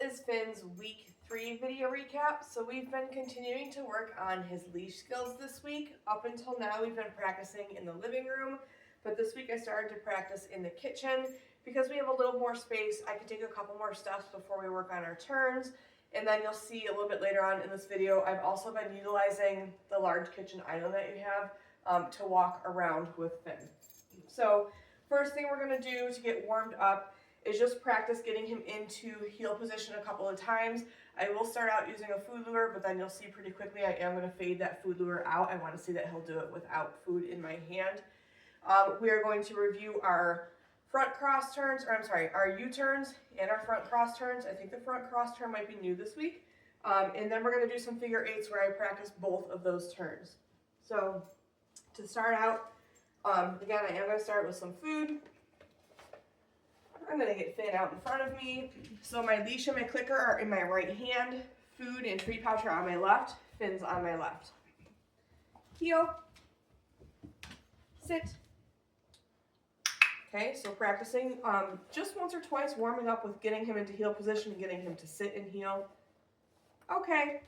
is Finn's week 3 video recap. So we've been continuing to work on his leash skills this week. Up until now, we've been practicing in the living room, but this week I started to practice in the kitchen. Because we have a little more space, I can take a couple more steps before we work on our turns. And then you'll see a little bit later on in this video, I've also been utilizing the large kitchen island that you have to walk around with Finn. So first thing we're going to do to get warmed up is just practice getting him into heel position a couple of times. I will start out using a food lure, but then you'll see pretty quickly I am going to fade that food lure out. I want to see that he'll do it without food in my hand. We are going to review our front cross turns, or I'm sorry, our U-turns and our front cross turns. I think the front cross turn might be new this week. And then we're going to do some figure eights where I practice both of those turns. So to start out, again, I am going to start with some food. I'm going to get Finn out in front of me. So my leash and my clicker are in my right hand. Food and treat pouch are on my left. Finn's on my left. Heel. Sit. Okay, so practicing just once or twice, warming up with getting him into heel position and getting him to sit and heel. Okay,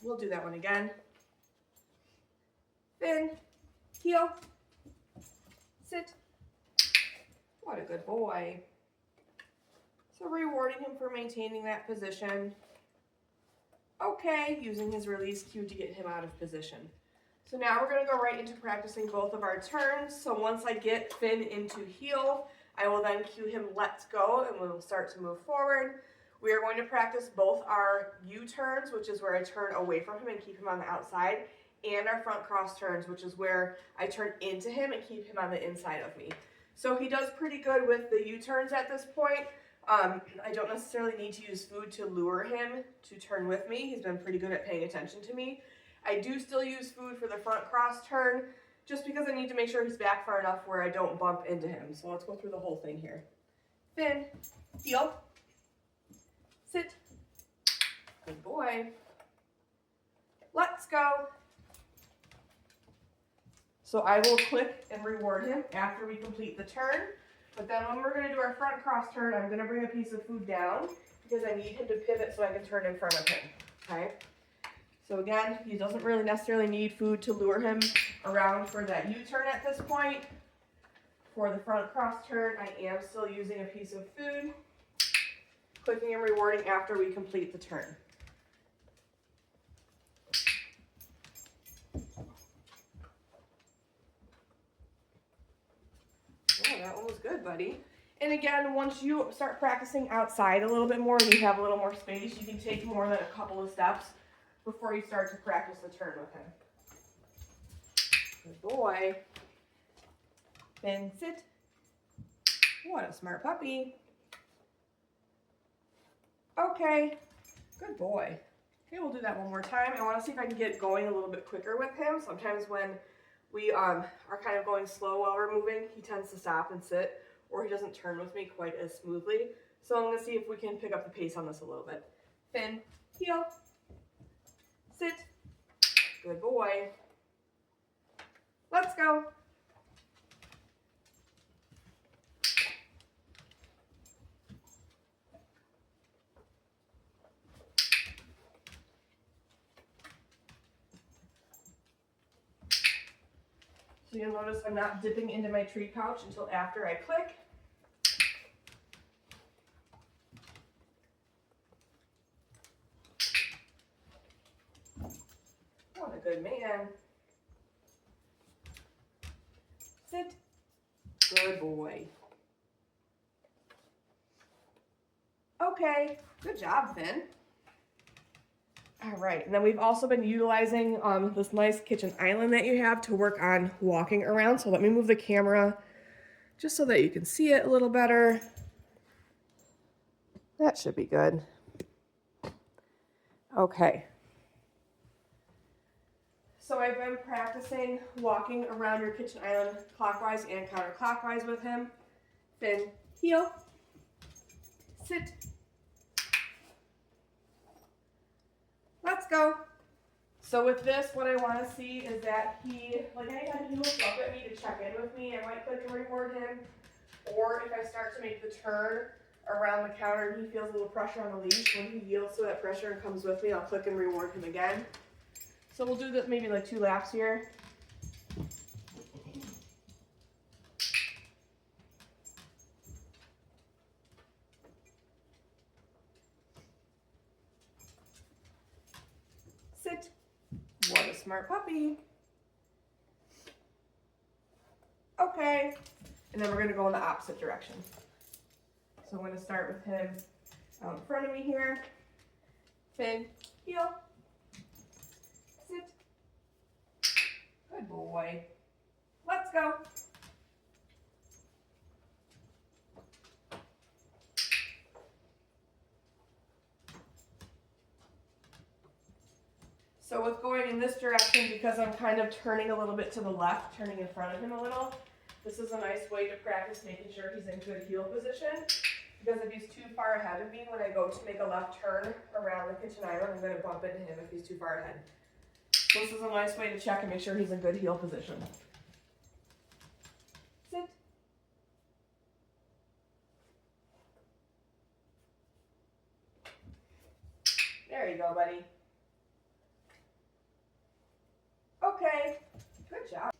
we'll do that one again. Finn, heel, sit. What a good boy. So rewarding him for maintaining that position. Okay, using his release cue to get him out of position. So now we're going to go right into practicing both of our turns. So once I get Finn into heel, I will then cue him let's go and we'll start to move forward. We are going to practice both our U-turns, which is where I turn away from him and keep him on the outside, and our front cross turns, which is where I turn into him and keep him on the inside of me. So he does pretty good with the U-turns at this point. I don't necessarily need to use food to lure him to turn with me. He's been pretty good at paying attention to me. I do still use food for the front cross turn just because I need to make sure he's back far enough where I don't bump into him. So let's go through the whole thing here. Finn, heel, sit, good boy, let's go. So I will click and reward him after we complete the turn. But then when we're going to do our front cross turn, I'm going to bring a piece of food down because I need him to pivot so I can turn in front of him. Okay? So again, he doesn't really necessarily need food to lure him around for that U-turn at this point. For the front cross turn, I am still using a piece of food, clicking and rewarding after we complete the turn. Oh, that one was good, buddy. And again, once you start practicing outside a little bit more and you have a little more space, you can take more than a couple of steps before you start to practice the turn with him. Good boy. Finn, sit. What a smart puppy. Okay, good boy. Okay, we'll do that one more time. I want to see if I can get going a little bit quicker with him. Sometimes when we are kind of going slow while we're moving, he tends to stop and sit, or he doesn't turn with me quite as smoothly. So I'm going to see if we can pick up the pace on this a little bit. Finn, heel. Sit. Good boy. Let's go. So you'll notice I'm not dipping into my treat pouch until after I click. What a good man. Sit. Good boy. Okay, good job, Finn. All right, and then we've also been utilizing this nice kitchen island that you have to work on walking around. So let me move the camera just so that you can see it a little better. That should be good. Okay. So I've been practicing walking around your kitchen island clockwise and counterclockwise with him. Finn, heel, sit. Let's go. So with this, what I want to see is that he, like anytime he looks up at me to check in with me, I might click and reward him. Or if I start to make the turn, around the counter and he feels a little pressure on the leash. When he yields to that pressure and comes with me, I'll click and reward him again. So we'll do this maybe like 2 laps here. Sit. What a smart puppy. Okay. And then we're going to go in the opposite direction. So I'm going to start with him out in front of me here. Finn, heel. Sit. Good boy. Let's go. So with going in this direction, because I'm kind of turning a little bit to the left, turning in front of him a little, this is a nice way to practice making sure he's in good heel position. Because if he's too far ahead of me, when I go to make a left turn around the kitchen island, I'm going to bump into him if he's too far ahead. So this is a nice way to check and make sure he's in good heel position. Sit. There you go, buddy. Okay, good job.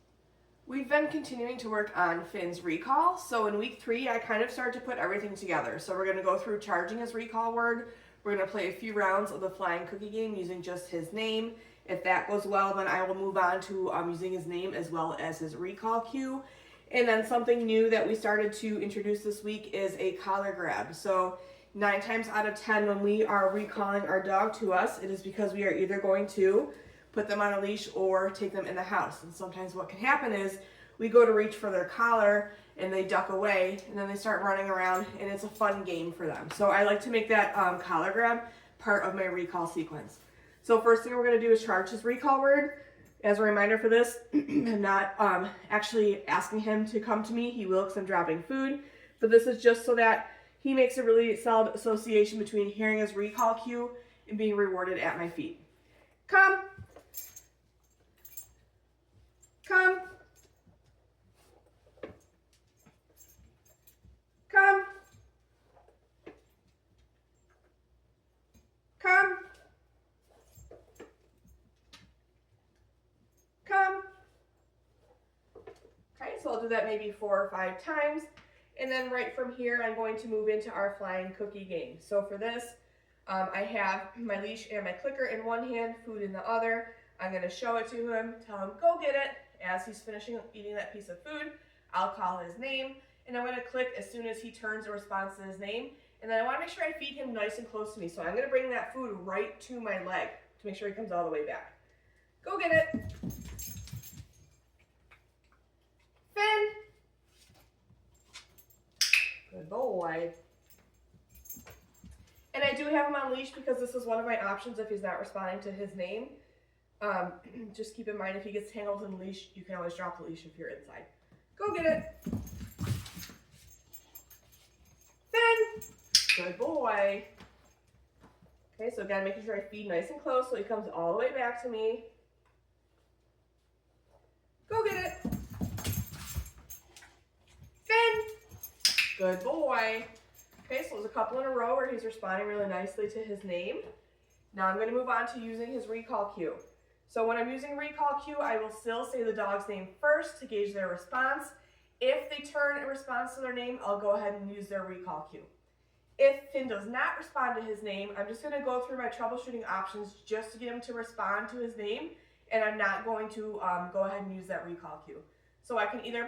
We've been continuing to work on Finn's recall. So in week 3, I kind of started to put everything together. So we're going to go through charging his recall word. We're going to play a few rounds of the flying cookie game using just his name. If that goes well, then I will move on to using his name as well as his recall cue. And then something new that we started to introduce this week is a collar grab. So 9 times out of 10 when we are recalling our dog to us, it is because we are either going to put them on a leash or take them in the house. And sometimes what can happen is we go to reach for their collar and they duck away and then they start running around and it's a fun game for them. So I like to make that collar grab part of my recall sequence. So first thing we're going to do is charge his recall word. As a reminder for this, I'm not actually asking him to come to me. He will because I'm dropping food. But this is just so that he makes a really solid association between hearing his recall cue and being rewarded at my feet. Come. Come. Come. Come. Come. Okay, so I'll do that maybe 4 or 5 times. And then right from here, I'm going to move into our flying cookie game. So for this, I have my leash and my clicker in one hand, food in the other. I'm going to show it to him, tell him, go get it. As he's finishing eating that piece of food, I'll call his name. And I'm going to click as soon as he turns and responds to his name. And then I want to make sure I feed him nice and close to me. So I'm going to bring that food right to my leg to make sure he comes all the way back. Go get it. Finn. Good boy. And I do have him on leash because this is one of my options if he's not responding to his name. Just keep in mind if he gets tangled in the leash, you can always drop the leash if you're inside. Go get it. Finn. Good boy. Okay, so again, making sure I feed nice and close so he comes all the way back to me. Go get it. Finn. Good boy. Okay, so there's a couple in a row where he's responding really nicely to his name. Now I'm going to move on to using his recall cue. So when I'm using recall cue, I will still say the dog's name first to gauge their response. If they turn in response to their name, I'll go ahead and use their recall cue. If Finn does not respond to his name, I'm just going to go through my troubleshooting options just to get him to respond to his name, and I'm not going to go ahead and use that recall cue. So I can either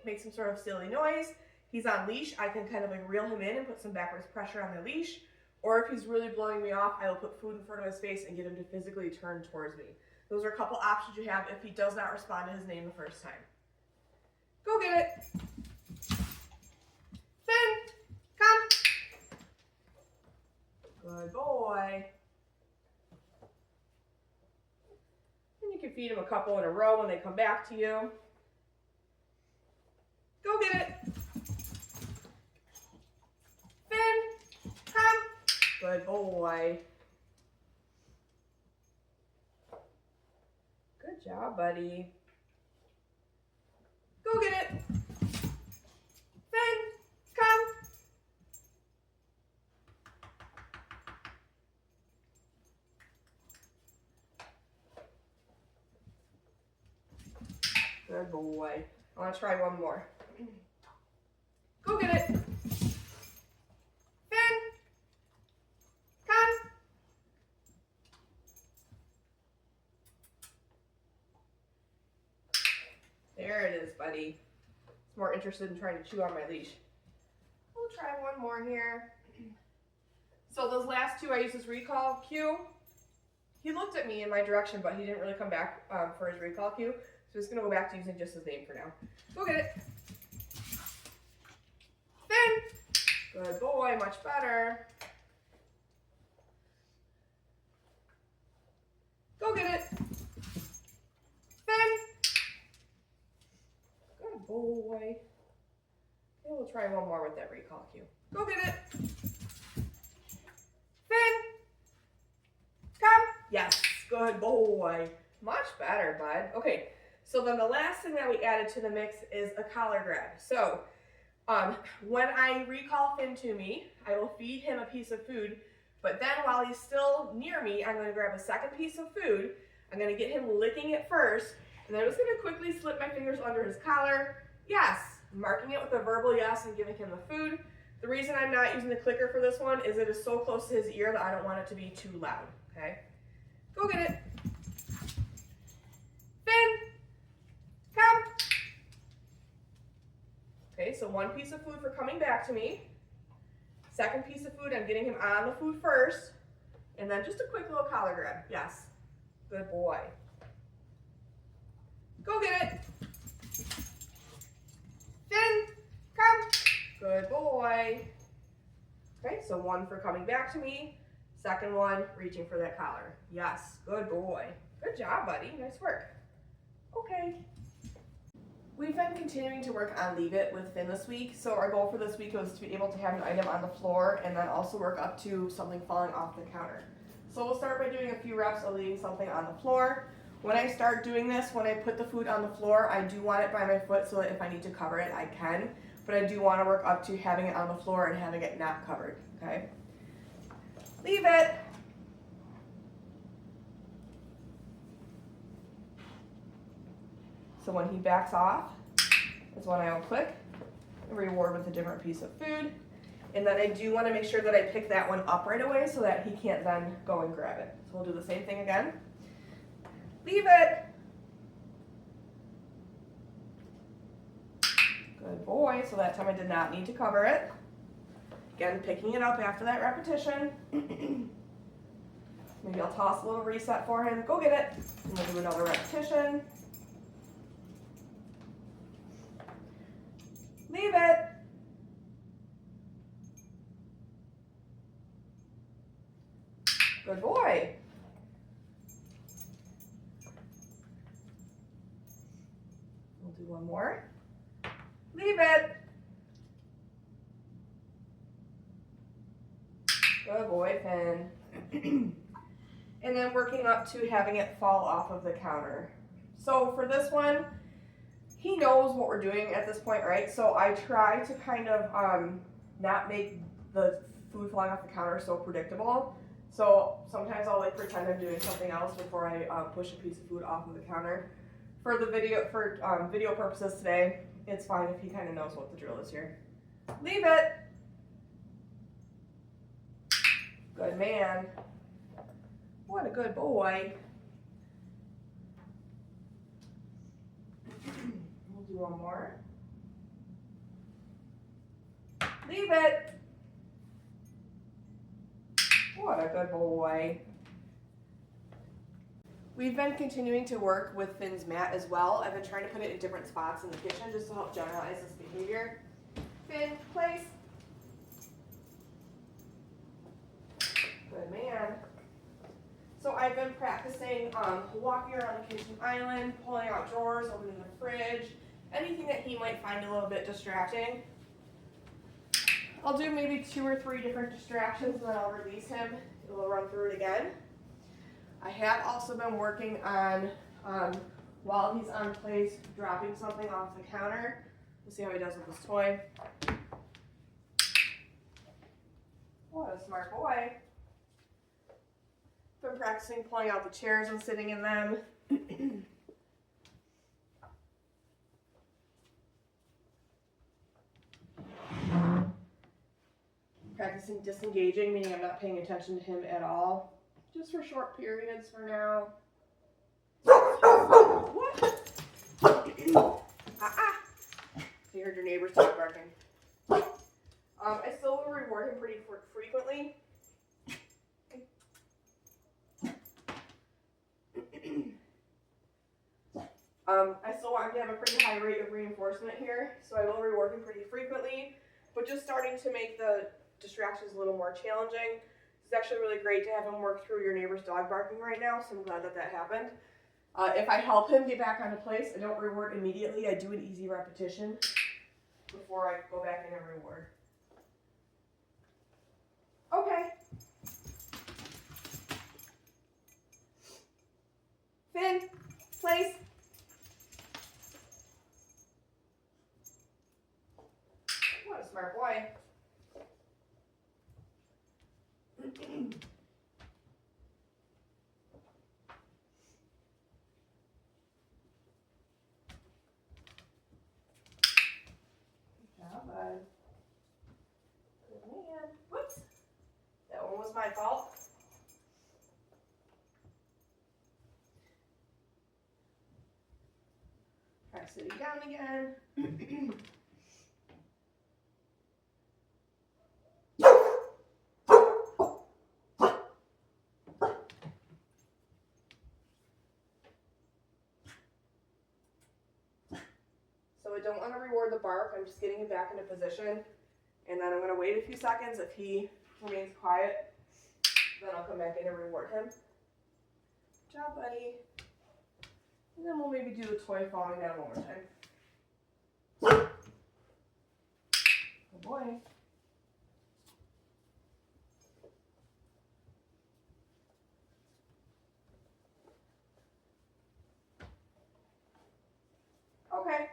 make some sort of silly noise. He's on leash, I can kind of like reel him in and put some backwards pressure on the leash. Or if he's really blowing me off, I will put food in front of his face and get him to physically turn towards me. Those are a couple options you have if he does not respond to his name the first time. Go get it. Finn, come. Good boy. And you can feed him a couple in a row when they come back to you. Go get it. Finn, come. Good boy. Good job, buddy. Go get it. Finn, come. Good boy. I want to try one more. Go get it. Finn. Come. There it is, buddy. He's more interested in trying to chew on my leash. We'll try one more here. So those last two, I used his recall cue. He looked at me in my direction, but he didn't really come back for his recall cue. So he's going to go back to using just his name for now. Go get it. Finn. Good boy, much better. Go get it. Finn. Good boy. Okay, we'll try one more with that recall cue. Go get it. Finn. Come. Yes, good boy. Much better, bud. Okay, so then the last thing that we added to the mix is a collar grab. So when I recall Finn to me, I will feed him a piece of food, but then while he's still near me, I'm going to grab a second piece of food. I'm going to get him licking it first, and then I'm just going to quickly slip my fingers under his collar. Yes, marking it with a verbal yes and giving him the food. The reason I'm not using the clicker for this one is it is so close to his ear that I don't want it to be too loud, okay? Go get it. Finn, come. Okay, so one piece of food for coming back to me. Second piece of food, I'm getting him on the food first. And then just a quick little collar grab. Yes, good boy. Go get it. Finn, come. Good boy. Okay, so one for coming back to me. Second one, reaching for that collar. Yes, good boy. Good job, buddy. Nice work. Okay. We've been continuing to work on Leave It with Finn this week. So our goal for this week was to be able to have an item on the floor and then also work up to something falling off the counter. So we'll start by doing a few reps of leaving something on the floor. When I start doing this, when I put the food on the floor, I do want it by my foot so that if I need to cover it, I can. But I do want to work up to having it on the floor and having it not covered, okay? Leave it. So when he backs off is when I will click and reward with a different piece of food. And then I do want to make sure that I pick that one up right away so that he can't then go and grab it. So we'll do the same thing again. Leave it. Good boy. So that time I did not need to cover it. Again, picking it up after that repetition. Maybe I'll toss a little reset for him. Go get it. And we'll do another repetition. Leave it. Good boy. We'll do one more. Leave it. Good boy, Finn. And then working up to having it fall off of the counter. So for this one, he knows what we're doing at this point, right? So I try to kind of not make the food flying off the counter so predictable. So sometimes I'll like pretend I'm doing something else before I push a piece of food off of the counter. For the video, video purposes today, it's fine if he kind of knows what the drill is here. Leave it. Good man. What a good boy. We'll do one more. Leave it. What a good boy. We've been continuing to work with Finn's mat as well. I've been trying to put it in different spots in the kitchen just to help generalize this behavior. Finn, place. Good man. So I've been practicing walking around the kitchen island, pulling out drawers, opening the fridge, anything that he might find a little bit distracting. I'll do maybe 2 or 3 different distractions and then I'll release him. We'll run through it again. I have also been working on, while he's on place, dropping something off the counter. We'll see how he does with this toy. What a smart boy. Been practicing pulling out the chairs and sitting in them. Practicing disengaging, meaning I'm not paying attention to him at all. Just for short periods for now. What? You heard your neighbor's dog barking. I still will reward him pretty frequently. I still want him to have a pretty high rate of reinforcement here, so I will reward him pretty frequently, but just starting to make the distractions a little more challenging. It's actually really great to have him work through your neighbor's dog barking right now, so I'm glad that that happened. If I help him get back onto place, I don't reward immediately. I do an easy repetition before I go back in and reward. Okay. Finn, place. What a smart boy. Good man. Whoops. That one was my fault. Try sitting down again. So I don't want to reward the bark. I'm just getting him back into position. And then I'm going to wait a few seconds. If he remains quiet, then I'll come back in and reward him. Good job, buddy. And then we'll maybe do the toy falling down one more time. Good boy. Okay.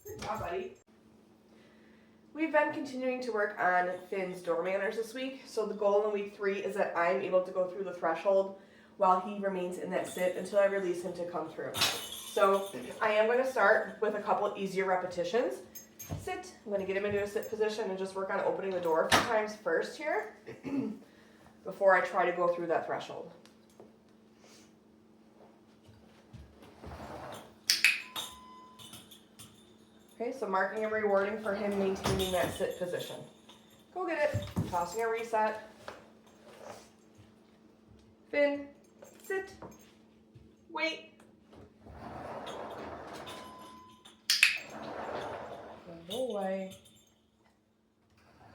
Good job, buddy. We've been continuing to work on Finn's door manners this week. So the goal in week 3 is that I'm able to go through the threshold while he remains in that sit until I release him to come through. So I am going to start with a couple easier repetitions. Sit. I'm going to get him into a sit position and just work on opening the door a few times first here before I try to go through that threshold. Okay, so marking and rewarding for him maintaining that sit position. Go get it. Tossing a reset. Finn, sit. Wait. Good boy.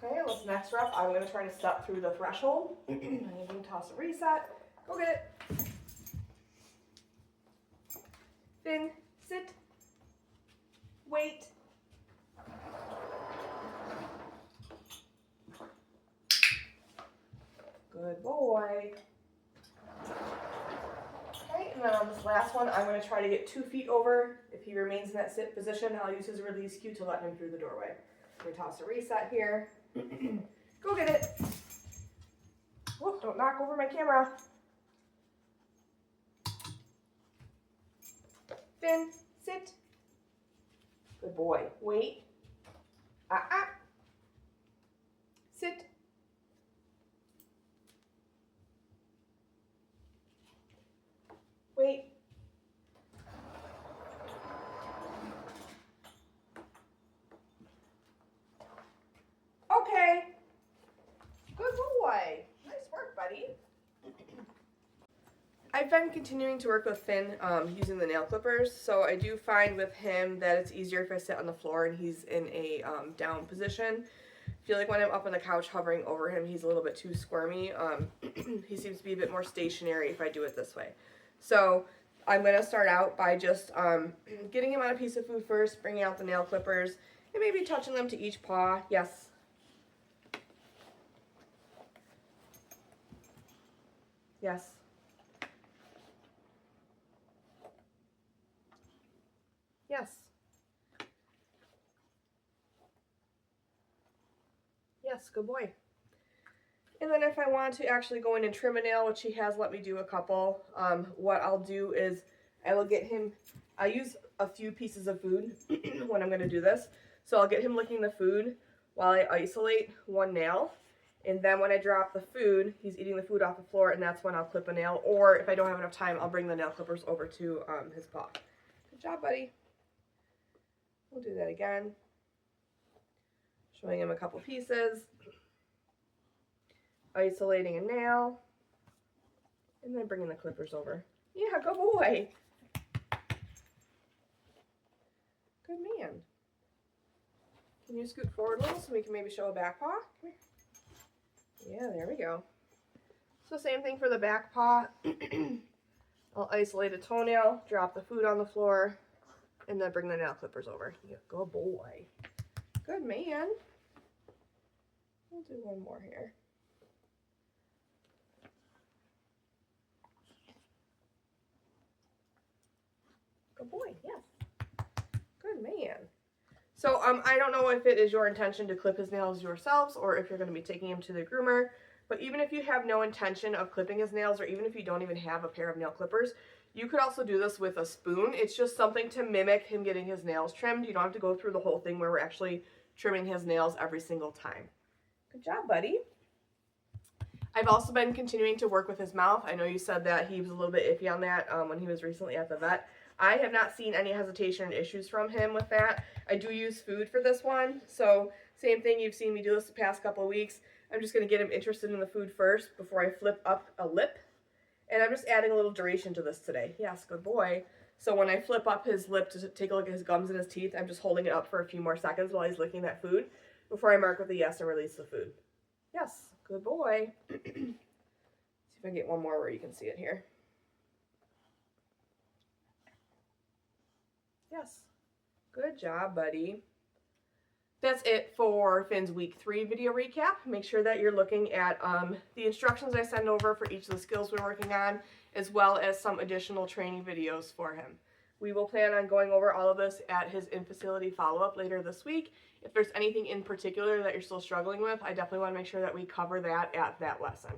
Okay, this next rep, I'm going to try to step through the threshold. I'm going to toss a reset. Go get it. Finn, sit. Wait. Good boy. Okay, and then on this last one, I'm going to try to get 2 feet over. If he remains in that sit position, I'll use his release cue to let him through the doorway. I'm going to toss a reset here. Go get it. Whoop, don't knock over my camera. Finn, sit. Good boy. Wait. Sit. Wait. Okay. Good boy. Nice work, buddy. I've been continuing to work with Finn using the nail clippers, so I do find with him that it's easier if I sit on the floor and he's in a down position. I feel like when I'm up on the couch hovering over him, he's a little bit too squirmy. He seems to be a bit more stationary if I do it this way. So I'm going to start out by just getting him on a piece of food first, bringing out the nail clippers, and maybe touching them to each paw. Yes. Yes. Yes. Yes, good boy. And then if I want to actually go in and trim a nail, which he has let me do a couple, what I'll do is I use a few pieces of food when I'm going to do this. So I'll get him licking the food while I isolate one nail. And then when I drop the food, he's eating the food off the floor, and that's when I'll clip a nail. Or if I don't have enough time, I'll bring the nail clippers over to his paw. Good job, buddy. We'll do that again. Showing him a couple pieces. Isolating a nail. And then bringing the clippers over. Yeah, good boy. Good man. Can you scoot forward a little so we can maybe show a back paw? Come here. Yeah, there we go. So same thing for the back paw. I'll isolate a toenail, drop the food on the floor, and then bring the nail clippers over. Yeah, good boy. Good man. We'll do one more here. Good boy, yes. Good man. So I don't know if it is your intention to clip his nails yourselves or if you're going to be taking him to the groomer, but even if you have no intention of clipping his nails, or even if you don't even have a pair of nail clippers, you could also do this with a spoon. It's just something to mimic him getting his nails trimmed. You don't have to go through the whole thing where we're actually trimming his nails every single time. Good job, buddy. I've also been continuing to work with his mouth. I know you said that he was a little bit iffy on that when he was recently at the vet. I have not seen any hesitation or issues from him with that. I do use food for this one, so same thing, you've seen me do this the past couple of weeks. I'm just going to get him interested in the food first before I flip up a lip. And I'm just adding a little duration to this today. Yes, good boy. So when I flip up his lip to take a look at his gums and his teeth, I'm just holding it up for a few more seconds while he's licking that food before I mark with a yes and release the food. Yes, good boy. See if I can get one more where you can see it here. Yes. Good job, buddy. That's it for Finn's week 3 video recap. Make sure that you're looking at the instructions I send over for each of the skills we're working on, as well as some additional training videos for him. We will plan on going over all of this at his in-facility follow-up later this week. If there's anything in particular that you're still struggling with, I definitely want to make sure that we cover that at that lesson.